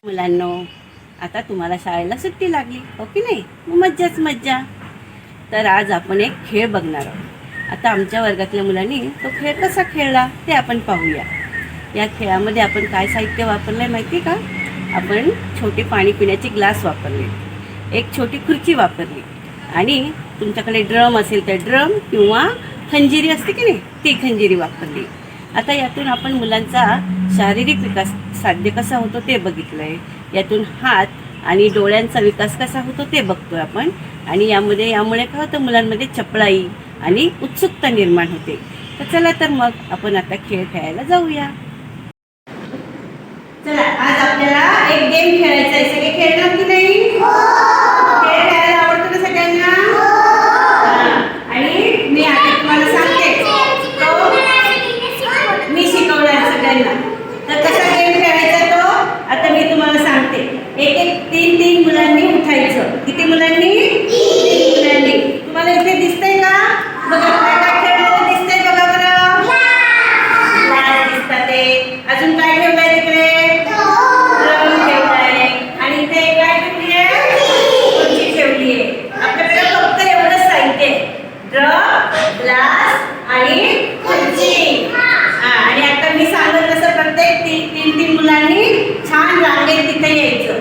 मुलांनो, आता तुम्हाला शाळेला सुट्टी लागली हो की नाही? मज्जाच मज्जा. तर आज आपण एक खेळ बघणार आहोत. आता आमच्या वर्गातल्या मुलांनी तो खेळ कसा खेळला ते आपण पाहूया. या खेळामध्ये आपण काय साहित्य वापरलं आहे माहिती का? आपण छोटे पाणी पिण्याचे ग्लास वापरले, एक छोटी खुर्ची वापरली आणि तुमच्याकडे ड्रम असेल तर ड्रम किंवा खंजिरी असते की नाही, ती खंजिरी वापरली. आता यातून आपण मुलांचा शारीरिक विकास साध्य कसा होतो ते बघितलं आहे. यातून हात आणि डोळ्यांचा विकास कसा होतो ते बघतोय आपण. आणि यामुळे काय होतं, मुलांमध्ये चपळाई आणि उत्सुकता निर्माण होते. तर चला तर मग आपण आता खेळ खेळायला जाऊया. चला, आज आपल्याला एक गेम खेळायचा आहे. सगळे खेळणार की नाही? खेळ खेळायला आवडतो ना सगळ्यांना? आणि मी आता तुम्हाला सांगते, मी शिकवणार सगळ्यांना. तर कसा गेम खेळायचा तो आता मी तुम्हाला सांगते. एक एक तीन मुलांनी उठायचं. किती मुलांनी? 3 मुलांनी. तुम्हाला इथे दिसतंय का? बघा, काय खेळलेलं दिसतंय बघा बरं. ग्लास दिसतात ते. अजून काय ठेवलंय तिकडे? ड्रम ठेवलाय. आणि इथे काय ठेवलीये? खुर्ची ठेवलीये. आपल्याकडे फक्त एवढंच साहित्य आहे, ड्रम, ग्लास आणि खुर्ची. आणि आता मी सांगत तसं प्रत्येक तीन मुलांनी छान रांगेत तिथे यायचं.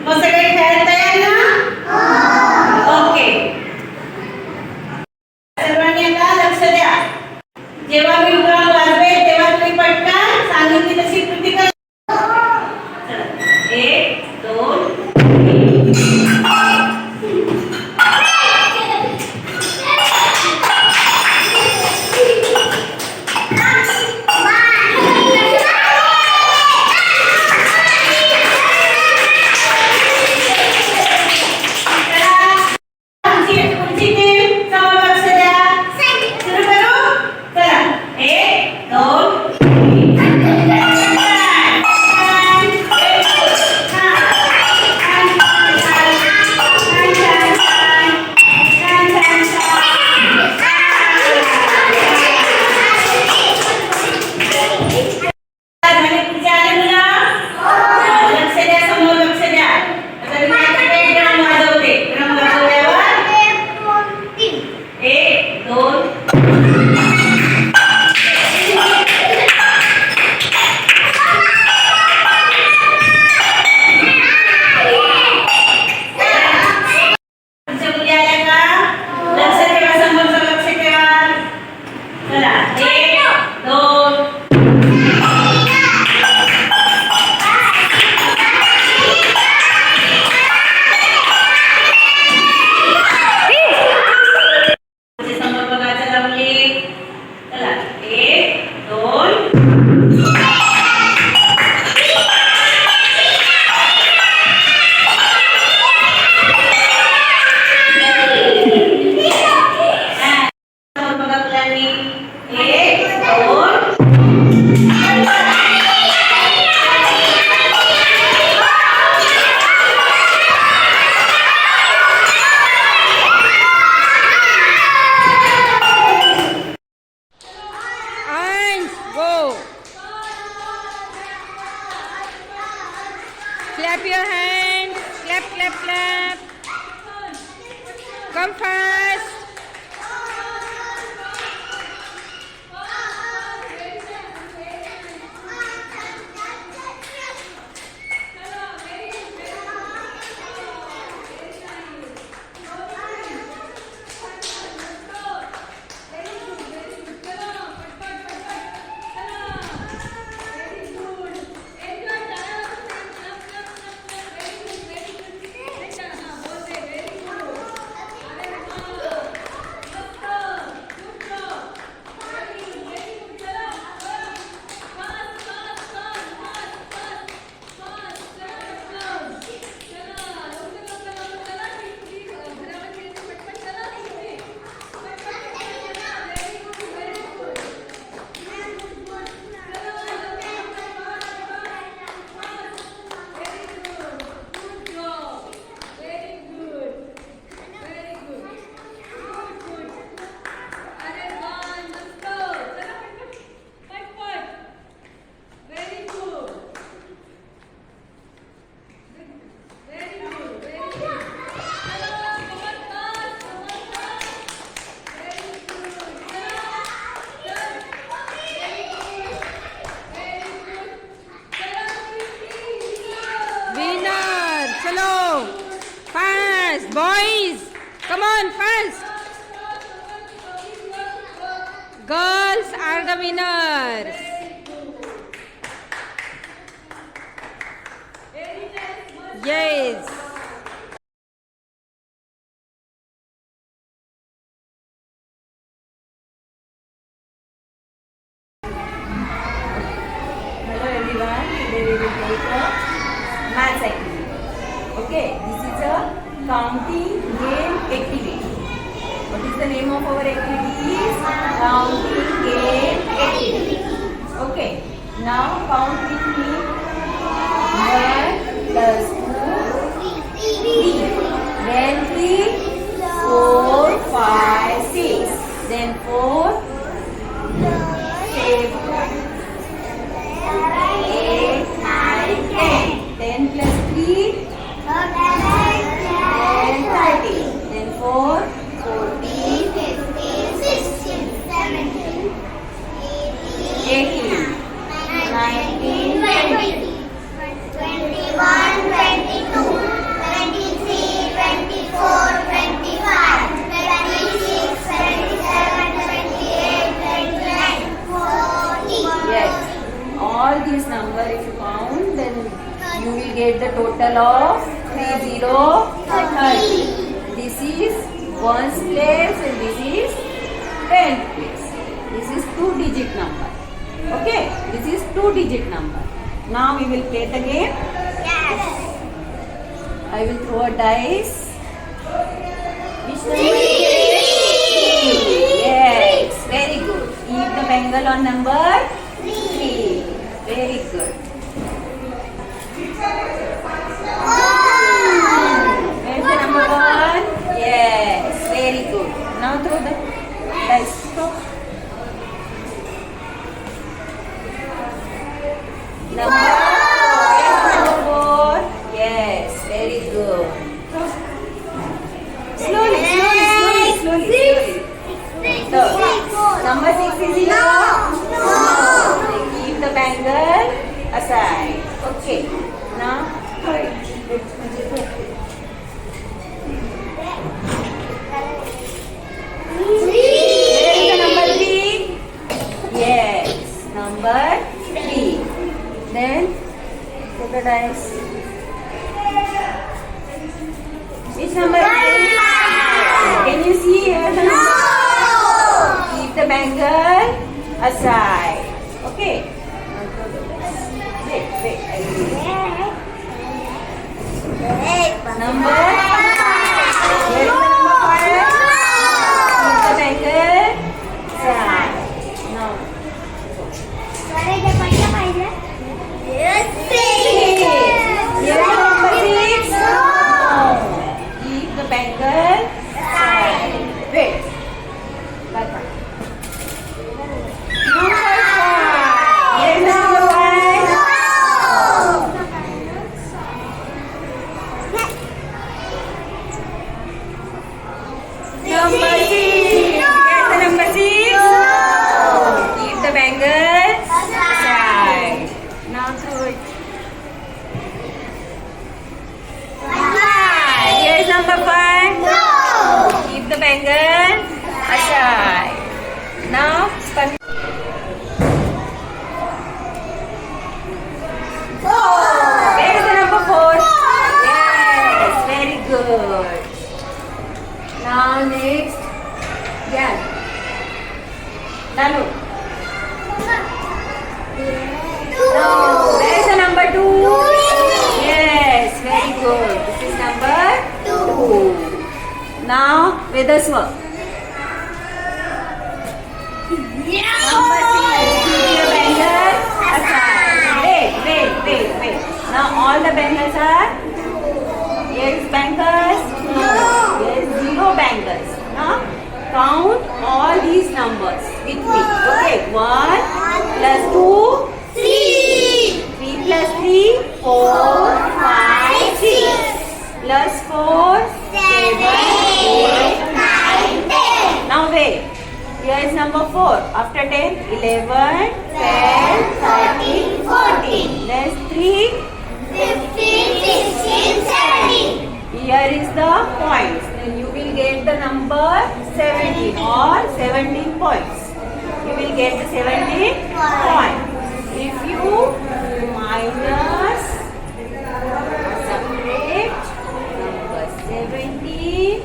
मग सगळे खेळायला तयार ना? ओके. सर्वांनी आता लक्ष द्या. जेव्हा मी ड्रम वाजवेल तेव्हा तुम्ही पटकन सांगितली तशी कृती करा. 1 2 3. Clap your hands. Clap, clap, clap. Come fast. Come on, fast. Girls are the winners. Yes. Hello everyone, today we will take a maths activity. Okay, this is a counting game activity. What is the name of our activity? Counting game activity. Okay, now count with me. 1 plus 2, 3. Then 3, 4, 5, 6. Then 4, 7, 8, 9, 10. 10 plus 3, then 30. Then 4, 14, 18, 19, 20. 40. Yes. All these numbers if you count, then you will get the total of 30. This is 1's place and this is 10th place. This is 2-digit number. Okay, this is 2-digit number. Now we will play the game. I will throw a dice. Which number? 3. Yes, very good. Keep the bangle on number 3. Very good. Where's the number 1? Yes, very good. Now throw the dice. Throw. Number 4. Yes, very good. Throw. Slowly. So, number 6 is enough? No. Keep the bangle aside. Okay. Now, where is the number 3? Yes, number 3. Then, put the dice. Which number is it? Can you see here the number? Keep the bangle aside. Okay. Now throw the dice. Wait. I will do it. Number 5. Where is the number 5? Keep the bangle aside. Now. 6. Here is the number 6. Keep the bangle aside. Wait. Back up. Number 5. Here is the number 5. Number 6. Here's the number 6. Keep the bangle aside. Now throw it. 5. Here's number 5. Keep the bangle aside. Now spin. 4. Where is the number 4? Yes, very good. Now next, yeah. Danu. No, where is the number 2? Yes, very good. This is number 2. Now, Vedaswa. Number 3. Keep your bangle aside. Wait. Now all the bangles are. Here is bangles. No. Here is 0 bangles. Now count all these numbers with me. Okay. 1 plus 2. 3 plus 3, 4, 5, 6. Plus 4, 7, 8, 9, 10. Now wait. Here is number 4. After 10, 11, 12, 13, 14. There's 3. 15, 16, 17. Here is the points. Then you will get the number 17 or 17 points. You will get the 17 points. If you minus subtract number 17,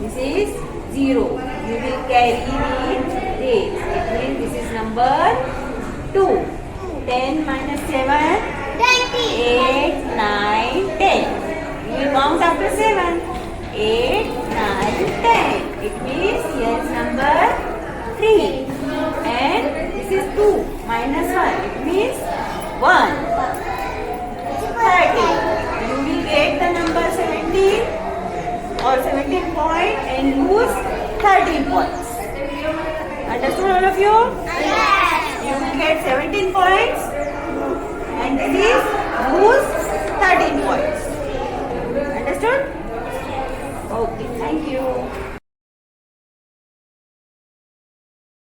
this is 0. You will carry with this. It means this is number 2. 10 minus 7, 8, 9, 10. You will count after 7. 8, 9, 10. It means here is number 3. And this is 2 minus 1. It means 1. 30. You will get the number 17 or 17 point and lose 13 points. Understood all of you? You will get 17 points and this is lose 13 points. Understood? Okay, thank you.